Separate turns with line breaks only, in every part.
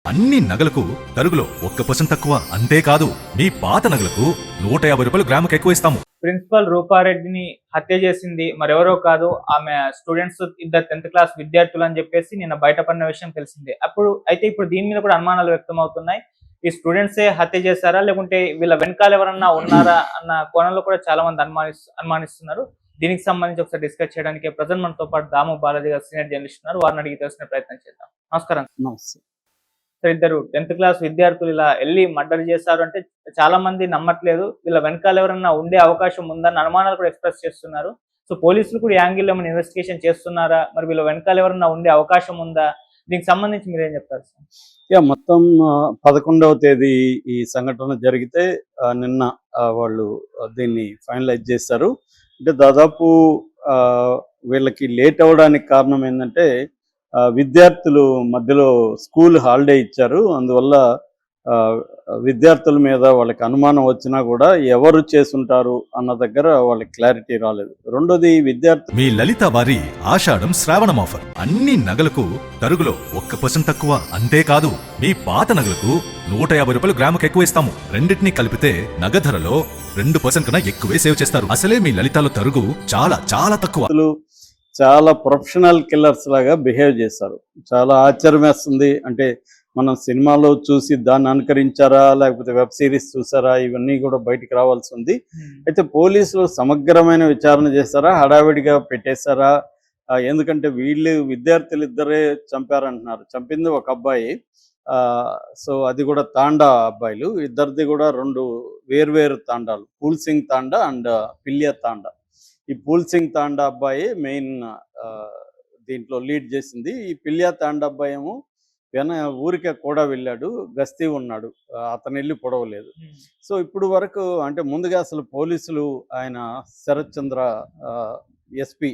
అన్ని నగలకు తరుగులో 1% తక్కువ. అంతేకాదు మీ పాత నగలకు 150 రూపాయలు గ్రాముకు ఎక్కువ ఇస్తాము.
ప్రిన్సిపల్ రూపారెడ్డిని హత్య చేసింది మరెవరో కాదు, ఆమె స్టూడెంట్స్ ఇద్దరు 10th క్లాస్ విద్యార్థులు అని చెప్పేసి నిన్న బయటపడిన విషయం తెలిసిందే. ఇప్పుడు దీని మీద కూడా అనుమానాలు వ్యక్తం అవుతున్నాయి. ఈ స్టూడెంట్సే హత్య చేశారా, లేకుంటే వీళ్ళ వెనకాల ఎవరన్నా ఉన్నారా అన్న కోణంలో కూడా చాలా మంది అనుమానిస్తున్నారు. దీనికి సంబంధించి ఒకసారి డిస్కస్ చేయడానికి ప్రజెంట్ మనతో పాటు దాము బాలాజీ గారు సీనియర్ జర్నలిస్ట్ ఉన్నారు. వారిని అడిగి తెలుసుకునే ప్రయత్నం చేద్దాం. నమస్కారం.
నమస్తే.
సో ఇద్దరు 10th క్లాస్ విద్యార్థులు ఇలా వెళ్ళి మర్డర్ చేశారు అంటే చాలా మంది నమ్మట్లేదు. వీళ్ళ వెనకాల ఎవరన్నా ఉండే అవకాశం ఉందన్న అనుమానాలు కూడా ఎక్స్ప్రెస్ చేస్తున్నారు. సో పోలీసులు కూడా యాంగిల్ ఏమైనా ఇన్వెస్టిగేషన్ చేస్తున్నారా, మరి వీళ్ళ వెనకాల ఎవరన్నా ఉండే అవకాశం ఉందా, దీనికి సంబంధించి మీరేం చెప్తారు సార్?
మొత్తం 11వ తేదీ ఈ సంఘటన జరిగితే నిన్న వాళ్ళు దీన్ని ఫైనలైజ్ చేశారు. అంటే దాదాపు వీళ్ళకి లేట్ అవ్వడానికి కారణం ఏంటంటే విద్యార్థులు మధ్యలో స్కూల్ హాలిడే ఇచ్చారు. అందువల్ల విద్యార్థుల మీద వాళ్ళకి అనుమానం వచ్చినా కూడా ఎవరు చేసుంటారు అన్న దగ్గర వాళ్ళకి క్లారిటీ రాలేదు. రెండోది
మీ లలిత వారి ఆషాఢం శ్రావణం ఆఫర్. అన్ని నగలకు తరుగులో 1% తక్కువ. అంతేకాదు మీ పాత నగలకు 150 రూపాయలు గ్రాముకు ఎక్కువ ఇస్తాము. రెండింటినీ కలిపితే నగ ధరలో 2% కన్నా ఎక్కువే సేవ్ చేస్తారు. అసలే మీ లలితలో తరుగు చాలా చాలా తక్కువ.
చాలా ప్రొఫెషనల్ కిల్లర్స్ లాగా బిహేవ్ చేశారు. చాలా ఆశ్చర్యం వేస్తుంది. అంటే మనం సినిమాలో చూసి దాన్ని అనుకరించారా, లేకపోతే వెబ్ సిరీస్ చూసారా, ఇవన్నీ కూడా బయటికి రావాల్సి ఉంది. అయితే పోలీసులు సమగ్రమైన విచారణ చేశారా, హడావిడిగా పెట్టేశారా? ఎందుకంటే విద్యార్థులు ఇద్దరే చంపారంటున్నారు. చంపింది ఒక అబ్బాయి. సో అది కూడా తాండా అబ్బాయిలు. ఇద్దరిది కూడా 2 వేర్వేరు తాండాలు, పూల్ సింగ్ తాండా అండ్ పిల్య తాండా. ఈ పూల్ సింగ్ తాండా అబ్బాయి మెయిన్ దీంట్లో లీడ్ చేసింది. ఈ పిల్య తాండా అబ్బాయి ఏమో ఊరికే కూడా వెళ్ళాడు, గస్తీ ఉన్నాడు, అతను వెళ్ళి పొడవలేదు. సో ఇప్పుడు వరకు అంటే ముందుగా అసలు పోలీసులు ఆయన శరత్ చంద్ర ఎస్పీ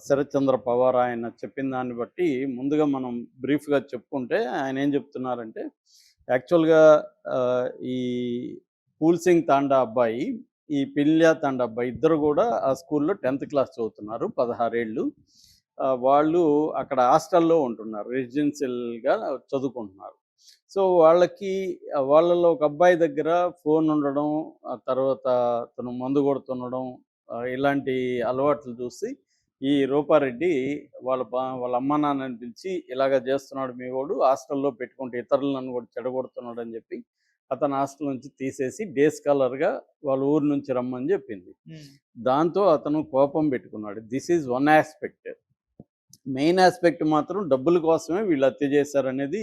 శరత్ చంద్ర పవార్ ఆయన చెప్పిన దాన్ని బట్టి ముందుగా మనం బ్రీఫ్గా చెప్పుకుంటే ఆయన ఏం చెప్తున్నారంటే, యాక్చువల్గా ఈ పూల్ సింగ్ తాండా అబ్బాయి, ఈ పిల్య తాండా అబ్బాయి ఇద్దరు కూడా ఆ స్కూల్లో 10th క్లాస్ చదువుతున్నారు. 16 ఏళ్ళు. వాళ్ళు అక్కడ హాస్టల్లో ఉంటున్నారు, రెసిడెన్షియల్గా చదువుకుంటున్నారు. సో వాళ్ళలో ఒక అబ్బాయి దగ్గర ఫోన్ ఉండడం, ఆ తర్వాత తను మందు కొడుతుండడం, ఇలాంటి అలవాట్లు చూసి ఈ రూపారెడ్డి వాళ్ళ అమ్మ నాన్నని పిలిచి ఇలాగ చేస్తున్నాడు మీ వాడు, హాస్టల్లో పెట్టుకుంటే ఇతరులను కూడా చెడగొడుతున్నాడు అని చెప్పి అతను హాస్టల్ నుంచి తీసేసి డే స్కాలర్గా వాళ్ళ ఊరు నుంచి రమ్మని చెప్పింది. దాంతో అతను కోపం పెట్టుకున్నాడు. This is one aspect. Main aspect మాత్రం డబ్బుల కోసమే వీళ్ళు హత్య చేశారనేది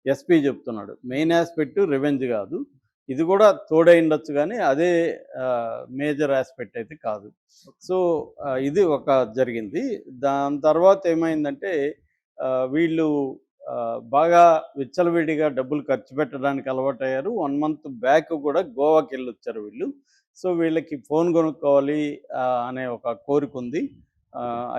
ఎస్పీ చెప్తున్నాడు. మెయిన్ ఆస్పెక్ట్ రివెంజ్ కాదు, ఇది కూడా తోడై ఉండొచ్చు, కానీ అదే మేజర్ ఆస్పెక్ట్ అయితే కాదు. సో ఇది ఒక జరిగింది. దాని తర్వాత ఏమైందంటే వీళ్ళు బాగా విచ్చలవిడిగా డబ్బులు ఖర్చు పెట్టడానికి అలవాటయ్యారు. 1 month బ్యాక్ కూడా గోవాకి వెళ్ళొచ్చారు వీళ్ళు. సో వీళ్ళకి ఫోన్ కొనుక్కోవాలి అనే ఒక కోరిక ఉంది.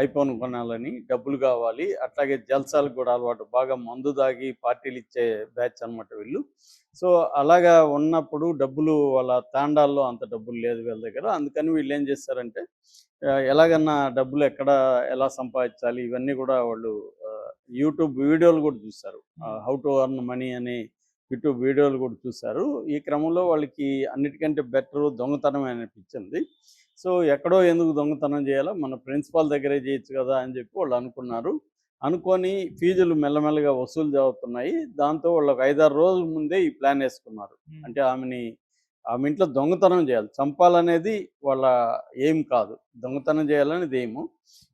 ఐఫోన్ కొనాలని, డబ్బులు కావాలి. అట్లాగే జల్సాలకు కూడా అలవాటు, బాగా మందు దాగి పార్టీలు ఇచ్చే బ్యాచ్ అనమాట వీళ్ళు. సో అలాగా ఉన్నప్పుడు డబ్బులు వాళ్ళ తాండాల్లో అంత డబ్బులు లేదు వీళ్ళ దగ్గర. అందుకని వీళ్ళు ఏం చేస్తారంటే ఎలాగన్నా డబ్బులు ఎలా సంపాదించాలి ఇవన్నీ కూడా వాళ్ళు యూట్యూబ్ వీడియోలు కూడా చూశారు. హౌ టు ఎర్న్ మనీ అనే యూట్యూబ్ వీడియోలు కూడా చూశారు. ఈ క్రమంలో వాళ్ళకి అన్నిటికంటే బెటరు దొంగతనం అనిపించింది. సో ఎక్కడో ఎందుకు దొంగతనం చేయాలో, మన ప్రిన్సిపాల్ దగ్గరే చేయొచ్చు కదా అని చెప్పి వాళ్ళు అనుకొని ఫీజులు మెల్లమెల్లగా వసూలు జరుగుతున్నాయి. దాంతో వాళ్ళు ఒక 5-6 రోజుల ముందే ఈ ప్లాన్ వేసుకున్నారు. అంటే ఆమె ఇంట్లో దొంగతనం చేయాలి, చంపాలనేది వాళ్ళ ఎయిమ్ కాదు, దొంగతనం చేయాలనేది ఎయిము.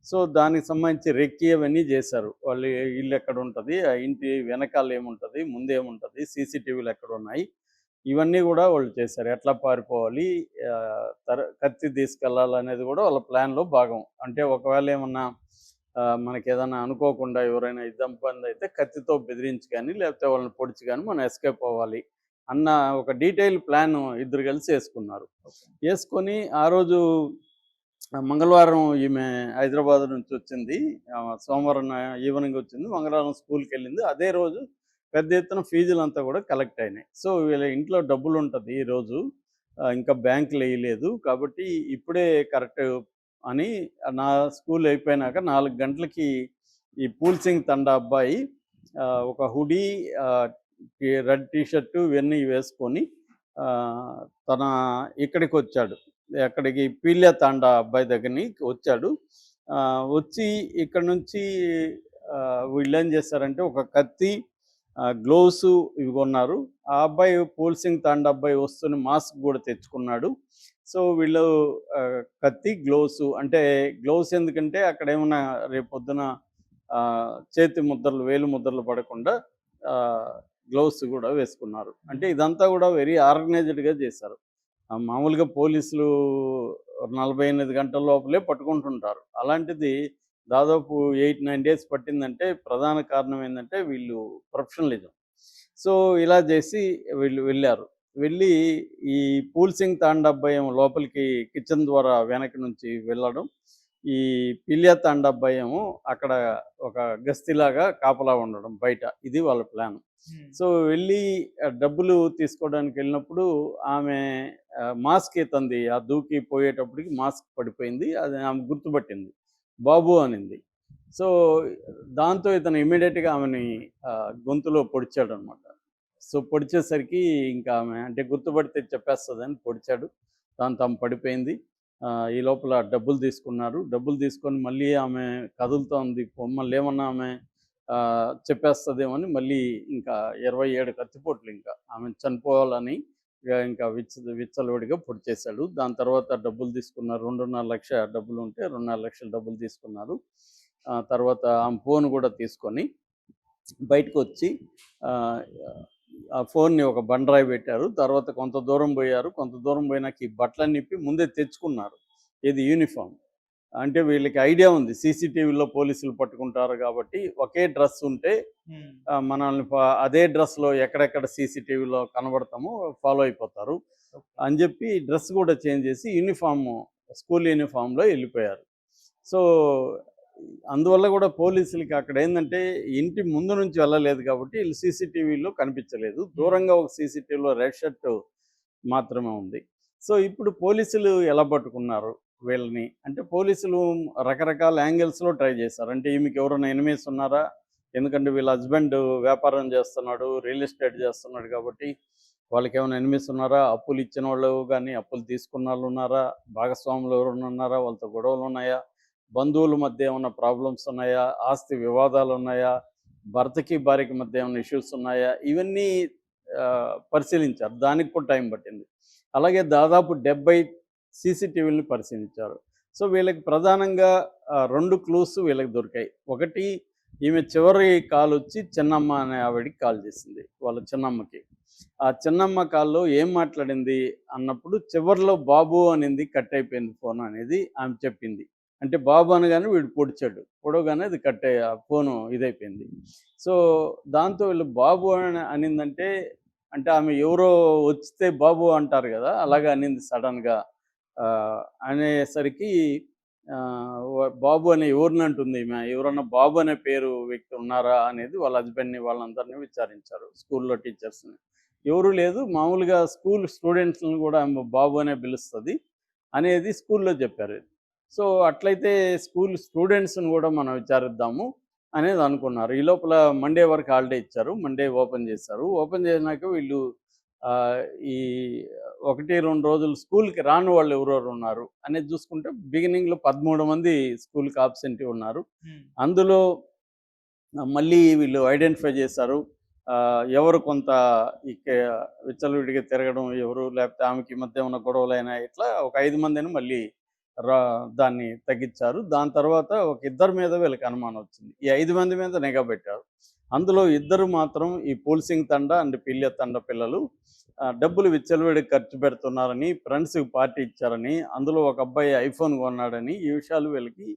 సో దానికి సంబంధించి రెక్కి అవన్నీ చేశారు. వాళ్ళు ఇల్లు ఎక్కడ ఉంటుంది, ఆ ఇంటి వెనకాల ఏముంటుంది, ముందేముంటుంది, సీసీటీవీలు ఎక్కడ ఉన్నాయి, ఇవన్నీ కూడా వాళ్ళు చేశారు. ఎట్లా పారిపోవాలి, కత్తి తీసుకెళ్ళాలనేది కూడా వాళ్ళ ప్లాన్లో భాగం. అంటే ఒకవేళ ఏమన్నా మనకి ఏదైనా అనుకోకుండా ఎవరైనా ఇబ్బంది అయితే కత్తితో బెదిరించి కానీ లేకపోతే వాళ్ళని పొడిచి కానీ మనం ఎస్కేప్ అవ్వాలి అన్న ఒక డీటెయిల్ ప్లాన్ ఇద్దరు కలిసి వేసుకొని ఆ రోజు మంగళవారం ఈమె హైదరాబాద్ నుంచి వచ్చింది, సోమవారం ఈవినింగ్ వచ్చింది, మంగళవారం స్కూల్కి వెళ్ళింది. అదే రోజు పెద్ద ఎత్తున ఫీజులంతా కూడా కలెక్ట్ అయినాయి. సో వీళ్ళ ఇంట్లో డబ్బులు ఉంటుంది ఈరోజు, ఇంకా బ్యాంకులు వేయలేదు కాబట్టి ఇప్పుడే కరెక్ట్ అని నా స్కూల్ అయిపోయినాక 4 గంటలకి ఈ పూల్ సింగ్ తండా అబ్బాయి ఒక హుడీ, రెడ్ టీ షర్టు ఇవన్నీ వేసుకొని ఆ, తన ఇక్కడికి వచ్చాడు. ఎక్కడికి పీల్య తాండా అబ్బాయి దగ్గరికి వచ్చాడు. ఆ, వచ్చి ఇక్కడ నుంచి వీళ్ళు ఏం చేశారంటే ఒక కత్తి, గ్లోవ్స్ ఇవి కొన్నారు. ఆ అబ్బాయి పూల్ సింగ్ తాండా అబ్బాయి వస్తున్న మాస్క్ కూడా తెచ్చుకున్నాడు. సో వీళ్ళు కత్తి, గ్లోవ్స్, అంటే గ్లోవ్స్ ఎందుకంటే అక్కడ ఏమన్నా రేపొద్దున ఆ, చేతి ముద్రలు, వేలు ముద్రలు పడకుండా గ్లోవ్స్ కూడా వేసుకున్నారు. అంటే ఇదంతా కూడా వెరీ ఆర్గనైజ్డ్గా చేశారు. మామూలుగా పోలీసులు 48 గంటల లోపలే పట్టుకుంటుంటారు. అలాంటిది దాదాపు 8-9 డేస్ పట్టిందంటే ప్రధాన కారణం ఏంటంటే వీళ్ళు ప్రొఫెషనలిజం. సో ఇలా చేసి వీళ్ళు వెళ్ళారు. వెళ్ళి ఈ పూల్ సింగ్ తాండా అబ్బాయి ఏమో లోపలికి కిచెన్ ద్వారా వెనక నుంచి వెళ్ళడం, ఈ పిల్య తాండా అబ్బాయి ఏమో అక్కడ ఒక గస్తీలాగా కాపలా ఉండడం బయట. ఇది వాళ్ళ ప్లాన్. సో వెళ్ళి డబ్బులు తీసుకోవడానికి వెళ్ళినప్పుడు ఆమె మాస్క్ ఇతంది, ఆ దూకి పోయేటప్పటికి మాస్క్ పడిపోయింది. అది ఆమె గుర్తుపట్టింది, బాబు అనింది. సో దాంతో ఇతను ఇమీడియట్గా ఆమెని గొంతులో పొడిచాడు అనమాట. సో పొడిచేసరికి ఇంకా ఆమె అంటే గుర్తుపడితే చెప్పేస్తుందని పొడిచాడు. దాంతో ఆమె పడిపోయింది. ఈ లోపల డబ్బులు తీసుకున్నారు. డబ్బులు తీసుకొని మళ్ళీ ఆమె కదులుతోంది. మళ్ళీ ఏమన్నా ఆమె చెప్పేస్తుందేమో అని మళ్ళీ ఇంకా 27 కత్తిపోట్లు ఇంకా ఆమె చనిపోవాలని ఇంకా విచ్చలవిడిగా పొడిచేశాడు. దాని తర్వాత డబ్బులు తీసుకున్నారు. 2.5 లక్ష డబ్బులు ఉంటే 2.5 లక్షల డబ్బులు తీసుకున్నారు. తర్వాత ఆమె ఫోన్ కూడా తీసుకొని బయటకు వచ్చి ఆ ఫోన్ని ఒక బండరాయి పెట్టారు. తర్వాత కొంత దూరం పోయారు. కొంత దూరం పోయినాక ఈ బట్టలన్నీ ఇప్పి ముందే తెచ్చుకున్నారు. ఇది యూనిఫామ్. అంటే వీళ్ళకి ఐడియా ఉంది, సీసీటీవీలో పోలీసులు పట్టుకుంటారు కాబట్టి ఒకే డ్రెస్ ఉంటే మనల్ని అదే డ్రెస్లో ఎక్కడెక్కడ సీసీటీవీలో కనబడతామో ఫాలో అయిపోతారు అని చెప్పి డ్రెస్ కూడా చేంజ్ చేసి స్కూల్ యూనిఫామ్లో వెళ్ళిపోయారు. సో అందువల్ల కూడా పోలీసులకి అక్కడ ఏంటంటే ఇంటి ముందు నుంచి వెళ్ళలేదు కాబట్టి వీళ్ళు సీసీటీవీలో కనిపించలేదు. దూరంగా ఒక సీసీటీవీలో రెడ్ షర్ట్ మాత్రమే ఉంది. సో ఇప్పుడు పోలీసులు ఎలా పట్టుకున్నారు వీళ్ళని అంటే పోలీసులు రకరకాల యాంగిల్స్లో ట్రై చేశారు. అంటే ఈమెకి ఎవరైనా ఎనిమీస్ ఉన్నారా? ఎందుకంటే వీళ్ళ హస్బెండ్ వ్యాపారం చేస్తున్నాడు, రియల్ ఎస్టేట్ చేస్తున్నాడు కాబట్టి వాళ్ళకి ఏమైనా ఎనిమీస్ ఉన్నారా? అప్పులు ఇచ్చిన వాళ్ళు కానీ అప్పులు తీసుకున్న వాళ్ళు ఉన్నారా? భాగస్వాములు ఎవరైనా ఉన్నారా? వాళ్ళతో గొడవలు ఉన్నాయా? బంధువుల మధ్య ఏమైనా ప్రాబ్లమ్స్ ఉన్నాయా? ఆస్తి వివాదాలు ఉన్నాయా? భర్తకి భార్యకి మధ్య ఏమైనా ఇష్యూస్ ఉన్నాయా? ఇవన్నీ పరిశీలించారు. దానికి కూడా టైం పట్టింది. అలాగే దాదాపు 70 సీసీటీవీలని పరిశీలించారు. సో వీళ్ళకి ప్రధానంగా 2 క్లూస్ వీళ్ళకి దొరికాయి. ఒకటి, ఈమె చివరి కాల్ వచ్చి చిన్నమ్మ అనే ఆవిడికి కాల్ చేసింది, వాళ్ళ చిన్నమ్మకి. ఆ చిన్నమ్మ కాల్లో ఏం మాట్లాడింది అన్నప్పుడు చివరిలో బాబు అనింది, కట్ అయిపోయింది ఫోన్ అనేది ఆమె చెప్పింది. అంటే బాబు అనగానే వీడు పొడిచాడు, పొడవగానే అది ఆ ఫోను ఇదైపోయింది. సో దాంతో వీళ్ళు బాబు అని అనిందంటే అంటే ఆమె ఎవరో వచ్చితే బాబు అంటారు కదా, అలాగే అనింది సడన్గా. అనేసరికి బాబు అనే ఎవరిని అంటుంది ఈమె, ఎవరన్నా బాబు అనే పేరు వ్యక్తి ఉన్నారా అనేది వాళ్ళ హస్బెండ్ని వాళ్ళందరినీ విచారించారు, స్కూల్లో టీచర్స్ని. ఎవరు లేదు, మామూలుగా స్కూల్ స్టూడెంట్స్ని కూడా ఆమె బాబు అనే పిలుస్తుంది అనేది స్కూల్లో చెప్పారు. సో అట్లయితే స్కూల్ స్టూడెంట్స్ని కూడా మనం విచారిద్దాము అనేది అనుకున్నారు. ఈ లోపల మండే వరకు హాలిడే ఇచ్చారు. మండే ఓపెన్ చేశారు. ఓపెన్ చేసినాక వీళ్ళు ఈ 1-2 రోజులు స్కూల్కి రాని వాళ్ళు ఎవరెవరు ఉన్నారు అనేది చూసుకుంటే బిగినింగ్లో 13 మంది స్కూల్కి ఆబ్సెంట్ ఉన్నారు. అందులో మళ్ళీ వీళ్ళు ఐడెంటిఫై చేశారు ఎవరు కొంత విచ్చలవిడిగా తిరగడం ఎవరు, లేకపోతే ఆమెకి మధ్య ఉన్న గొడవలైనా, ఇట్లా ఒక 5 మందిని మళ్ళీ దాన్ని తగ్గించారు. దాని తర్వాత ఒక 2 మీద వీళ్ళకి అనుమానం వచ్చింది. ఈ 5 మంది మీద నిఘా పెట్టారు. అందులో 2 మాత్రం ఈ పూల్ సింగ్ తండా అండ్ పిల్య తండా పిల్లలు డబ్బులు విచ్చలవిడి ఖర్చు పెడుతున్నారని, ఫ్రెండ్స్కి పార్టీ ఇచ్చారని, అందులో ఒక అబ్బాయి ఐఫోన్ కొన్నాడని, ఈ విషయాలు వీళ్ళకి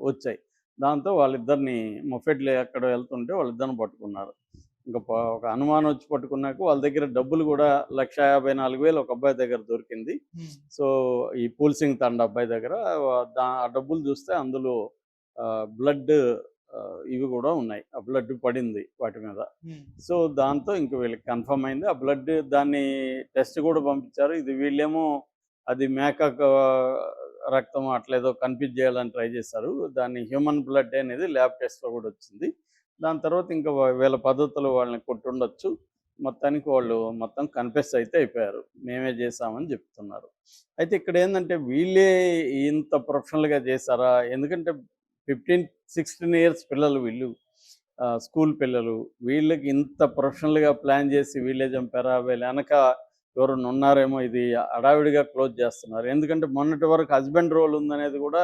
వచ్చాయి. దాంతో వాళ్ళిద్దరిని మొఫెడ్లో ఎక్కడో వెళ్తుంటే వాళ్ళిద్దరిని పట్టుకున్నారు. ఇంకా ఒక అనుమానం వచ్చి పట్టుకున్నాక వాళ్ళ దగ్గర డబ్బులు కూడా 1,54,000 ఒక అబ్బాయి దగ్గర దొరికింది. సో ఈ పూల్ సింగ్ తండా అబ్బాయి దగ్గర ఆ డబ్బులు చూస్తే అందులో బ్లడ్ ఇవి కూడా ఉన్నాయి, ఆ బ్లడ్ పడింది వాటి మీద. సో దాంతో ఇంక వీళ్ళకి కన్ఫర్మ్ అయింది. ఆ బ్లడ్ దాన్ని టెస్ట్ కూడా పంపించారు. ఇది వీళ్ళేమో అది మేక రక్తం అట్లేదో కన్ఫ్యూజ్ చేయాలని ట్రై చేశారు. దాన్ని హ్యూమన్ బ్లడ్ అనేది ల్యాబ్ టెస్ట్లో కూడా వచ్చింది. దాని తర్వాత ఇంకా వీళ్ళ పద్ధతులు వాళ్ళని కొట్టుండొచ్చు. మొత్తానికి వాళ్ళు మొత్తం కన్ఫెస్ అయితే అయిపోయారు. మేమే చేశామని చెప్తున్నారు. అయితే ఇక్కడ ఏందంటే వీళ్ళే ఇంత ప్రొఫెషనల్‌గా చేశారా? ఎందుకంటే 15, 16 ఇయర్స్ పిల్లలు వీళ్ళు. స్కూల్ పిల్లలు. వీళ్ళకి ఇంత ప్రొఫెషనల్‌గా ప్లాన్ చేసి వీళ్ళే చంపారా? వీళ్ళ ఎనక ఎవరైనా ఉన్నారేమో, ఇది హడావిడిగా క్లోజ్ చేస్తున్నారు. ఎందుకంటే మొన్నటి వరకు హస్బెండ్ రోల్ ఉందనేది కూడా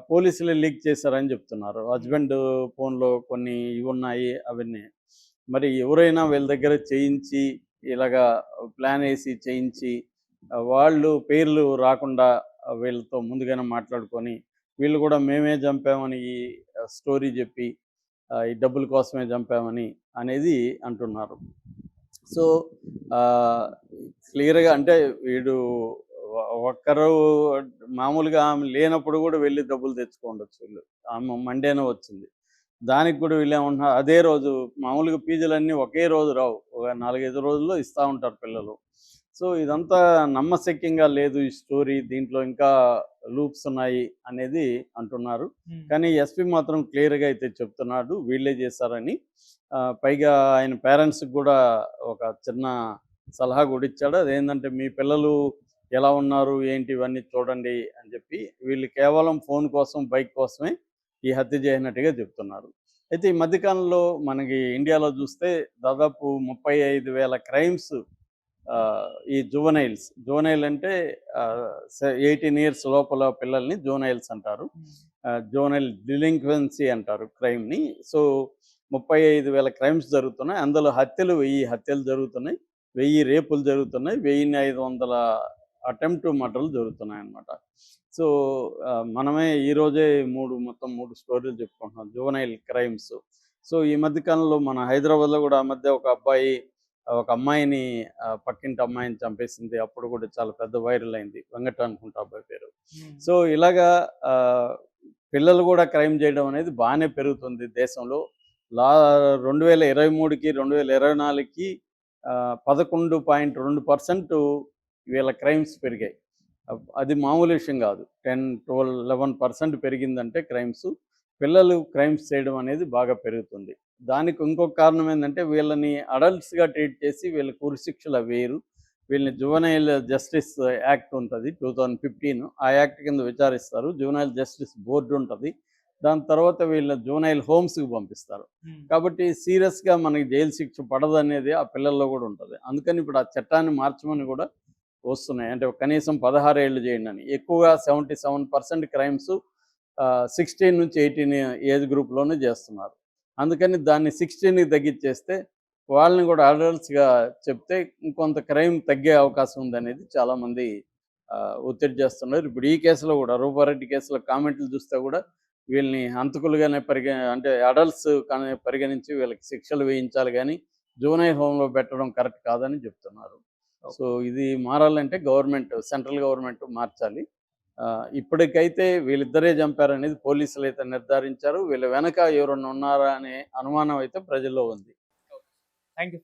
పోలీసులే లీక్ చేశారని చెప్తున్నారు. హస్బెండ్ ఫోన్‌లో కొన్ని ఇవున్నాయి అవన్నీ. మరి ఎవరైనా వీళ్ళ దగ్గర చేయించి ఇలాగా ప్లాన్ ఏసి చేయించి వాళ్ళు పేర్లు రాకుండా వీళ్ళతో ముందుగానే మాట్లాడుకొని వీళ్ళు కూడా మేమే చంపామని ఈ స్టోరీ చెప్పి ఈ డబ్బుల కోసమే చంపామని అనేది అంటున్నారు. సో క్లియర్‌గా అంటే వీడు ఒక్కరు మామూలుగా ఆమె లేనప్పుడు కూడా వెళ్ళి డబ్బులు తెచ్చుకోండొచ్చు వీళ్ళు. ఆమె మండేనే వచ్చింది. దానికి కూడా వీళ్ళేమంటున్నారు, అదే రోజు మామూలుగా ఫీజులన్నీ ఒకే రోజు రావు. ఒక 4, 5 రోజుల్లో ఇస్తా ఉంటారు పిల్లలు. సో ఇదంతా నమ్మశక్యంగా లేదు ఈ స్టోరీ. దీంట్లో ఇంకా లూప్స్ ఉన్నాయి అనేది అంటున్నారు. కానీ ఎస్పీ మాత్రం క్లియర్‌గా అయితే చెప్తున్నాడు వీళ్ళే చేశారని. పైగా ఆయన పేరెంట్స్‌కి కూడా ఒక చిన్న సలహా కూడా ఇచ్చాడు. అదేంటంటే మీ పిల్లలు ఎలా ఉన్నారు, ఏంటి ఇవన్నీ చూడండి అని చెప్పి. వీళ్ళు కేవలం ఫోన్ కోసం, బైక్ కోసమే ఈ హత్య చేసినట్టుగా చెప్తున్నారు. అయితే ఈ మధ్యకాలంలో మనకి ఇండియాలో చూస్తే దాదాపు 35,000 క్రైమ్స్ ఈ జువనైల్ అంటే 18 ఇయర్స్ లోపల పిల్లల్ని జువనైల్స్ అంటారు. జువనైల్ డిలింక్వెన్సీ అంటారు క్రైమ్‌ని. సో 35,000 క్రైమ్స్ జరుగుతున్నాయి. అందులో 1000 హత్యలు జరుగుతున్నాయి. 1000 రేపులు జరుగుతున్నాయి. 1500 అటెంప్ట్ మర్డర్‌లు జరుగుతున్నాయన్నమాట. సో మనమే ఈరోజే మొత్తం 3 స్టోరీలు చెప్పుకుంటున్నాం జువనైల్ క్రైమ్స్. సో ఈ మధ్య కాలంలో మన హైదరాబాద్‌లో కూడా ఆ మధ్య ఒక అమ్మాయిని పక్కింటి అమ్మాయిని చంపేసింది. అప్పుడు కూడా చాలా పెద్ద వైరల్ అయింది. వెంకట అనుకుంటా అబ్బాయి పేరు. సో ఇలాగా పిల్లలు కూడా క్రైమ్ చేయడం అనేది బాగానే పెరుగుతుంది దేశంలో. 2023కి 2024కి 11.2% వీళ్ళ క్రైమ్స్ పెరిగాయి. అది మామూలు విషయం కాదు. 10, 12, 11% పెరిగిందంటే క్రైమ్స్. పిల్లలు క్రైమ్స్ చేయడం అనేది బాగా పెరుగుతుంది. దానికి ఇంకొక కారణం ఏంటంటే వీళ్ళని అడల్ట్స్‌గా ట్రీట్ చేసి వీళ్ళకి ఉరిశిక్షలు వేయరు. వీళ్ళని జువెనైల్ జస్టిస్ యాక్ట్ ఉంటుంది 2015. ఆ యాక్ట్ కింద విచారిస్తారు. జువెనైల్ జస్టిస్ బోర్డు ఉంటుంది. దాని తర్వాత వీళ్ళ జువెనైల్ హోమ్స్‌కి పంపిస్తారు. కాబట్టి సీరియస్‌గా మనకి జైలు శిక్ష పడదనేది ఆ పిల్లల్లో కూడా ఉంటుంది. అందుకని ఇప్పుడు ఆ చట్టాన్ని మార్చమని కూడా వస్తున్నాయి. అంటే కనీసం 16 ఏళ్ళు చేయండి అని. ఎక్కువగా 77% క్రైమ్స్ 16 నుంచి 18 ఏజ్ గ్రూప్‌లోనే చేస్తున్నారు. అందుకని దాన్ని 16కి తగ్గించేస్తే వాళ్ళని కూడా అడల్ట్స్‌గా చెప్తే ఇంకొంత క్రైమ్ తగ్గే అవకాశం ఉందనేది చాలామంది ఒత్తిడి చేస్తున్నారు. ఇప్పుడు ఈ కేసులో కూడా రూపారెడ్డి కేసులో కామెంట్లు చూస్తే కూడా వీళ్ళని హంతకులుగానే అంటే అడల్ట్స్ కానీ పరిగణించి వీళ్ళకి శిక్షలు వేయించాలి కానీ జువెనైల్ హోమ్‌లో పెట్టడం కరెక్ట్ కాదని చెప్తున్నారు. సో ఇది మారాలంటే సెంట్రల్ గవర్నమెంట్ మార్చాలి. ఇప్పటికైతే వీళ్ళిద్దరే చంపారనేది పోలీసులు అయితే నిర్ధారించారు. వీళ్ళ వెనక ఎవరన్నా ఉన్నారా అనే అనుమానం అయితే ప్రజల్లో ఉంది.
Thank you.